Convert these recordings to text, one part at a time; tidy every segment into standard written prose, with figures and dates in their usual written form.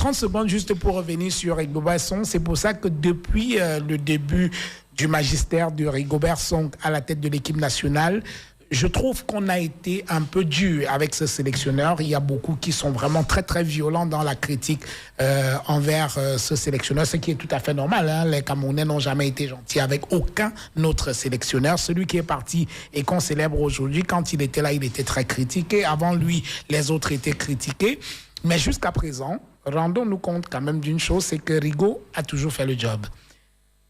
30 secondes juste pour revenir sur Rigobert Song. C'est pour ça que depuis le début du magistère de Rigobert Song à la tête de l'équipe nationale, je trouve qu'on a été un peu dur avec ce sélectionneur. Il y a beaucoup qui sont vraiment très, très violents dans la critique envers ce sélectionneur, ce qui est tout à fait normal. Hein. Les Camerounais n'ont jamais été gentils avec aucun autre sélectionneur. Celui qui est parti et qu'on célèbre aujourd'hui, quand il était là, il était très critiqué. Avant lui, les autres étaient critiqués. Mais jusqu'à présent, rendons-nous compte quand même d'une chose, c'est que Rigo a toujours fait le job.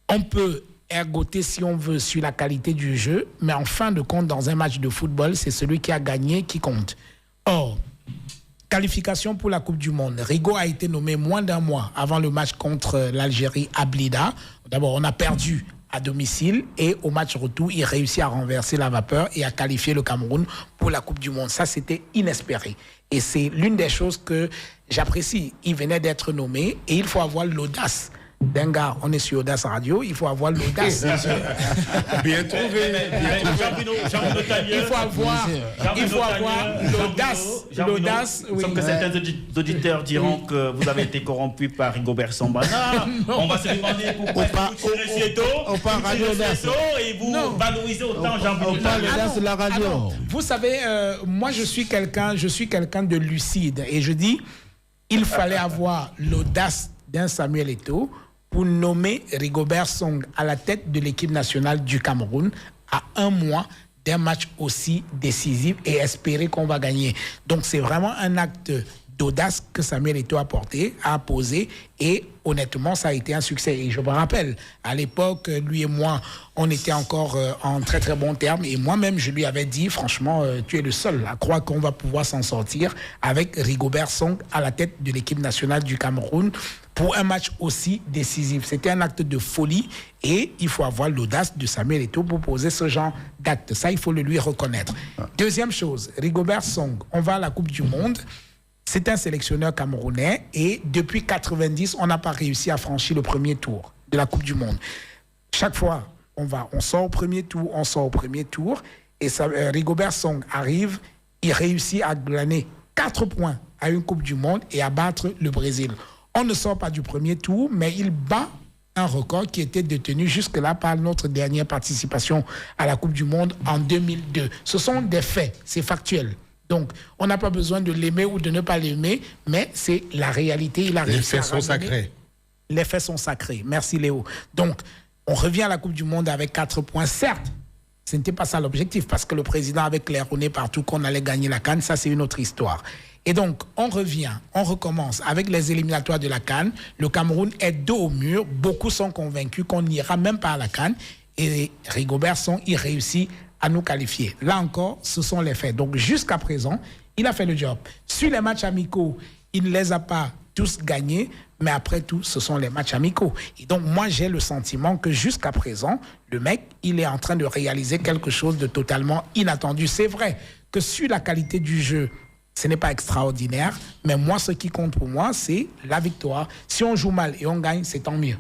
On peut ergoter si on veut sur la qualité du jeu, mais en fin de compte, dans un match de football, c'est celui qui a gagné qui compte. Or, qualification pour la Coupe du Monde. Rigo a été nommé moins d'un mois avant le match contre l'Algérie à Blida. D'abord, on a perdu à domicile et au match retour, il réussit à renverser la vapeur et à qualifier le Cameroun pour la Coupe du Monde. Ça, c'était inespéré. Et c'est l'une des choses que j'apprécie. Il venait d'être nommé et il faut avoir l'audace d'un gars, on est sur Audace Radio, il faut avoir l'audace. Bien trouvé. Il faut avoir l'audace. Oui. Sauf que certains auditeurs diront que vous avez été corrompu par Rigobert Song. On va se demander pourquoi vous tirez et vous valorisez autant Jean-Bruno Talier. La radio. Vous savez, moi je suis quelqu'un de lucide et je dis, il fallait avoir l'audace d'un Samuel Eto'o pour nommer Rigobert Song à la tête de l'équipe nationale du Cameroun à un mois d'un match aussi décisif et espérer qu'on va gagner. Donc c'est vraiment un acte d'audace que Samuel Eto'o a posé et honnêtement ça a été un succès. Et je me rappelle, à l'époque, lui et moi, on était encore en très très bons termes et moi-même je lui avais dit franchement, tu es le seul à croire qu'on va pouvoir s'en sortir avec Rigobert Song à la tête de l'équipe nationale du Cameroun pour un match aussi décisif. C'était un acte de folie et il faut avoir l'audace de Samuel Eto'o pour poser ce genre d'acte. Ça, il faut le lui reconnaître. Deuxième chose, Rigobert Song, on va à la Coupe du Monde. C'est un sélectionneur camerounais et depuis 90, on n'a pas réussi à franchir le premier tour de la Coupe du Monde. Chaque fois, on sort au premier tour et Rigobert Song arrive, il réussit à glaner 4 points à une Coupe du Monde et à battre le Brésil. On ne sort pas du premier tour, mais il bat un record qui était détenu jusque-là par notre dernière participation à la Coupe du Monde en 2002. Ce sont des faits, c'est factuel. Donc, on n'a pas besoin de l'aimer ou de ne pas l'aimer, mais c'est la réalité. Il a réussi à ramener. Les faits sont sacrés. Les faits sont sacrés. Merci Léo. Donc, on revient à la Coupe du Monde avec 4 points. Certes, ce n'était pas ça l'objectif, parce que le président avait claironné partout qu'on allait gagner la CAN. Ça, c'est une autre histoire. Et donc, on revient, on recommence avec les éliminatoires de la CAN. Le Cameroun est dos au mur. Beaucoup sont convaincus qu'on n'ira même pas à la CAN. Et Rigobert Song, il réussit à nous qualifier. Là encore, ce sont les faits. Donc, jusqu'à présent, il a fait le job. Sur les matchs amicaux, il ne les a pas tous gagnés, mais après tout, ce sont les matchs amicaux. Et donc, moi, j'ai le sentiment que jusqu'à présent, le mec, il est en train de réaliser quelque chose de totalement inattendu. C'est vrai que sur la qualité du jeu, ce n'est pas extraordinaire, mais moi, ce qui compte pour moi, c'est la victoire. Si on joue mal et on gagne, c'est tant mieux.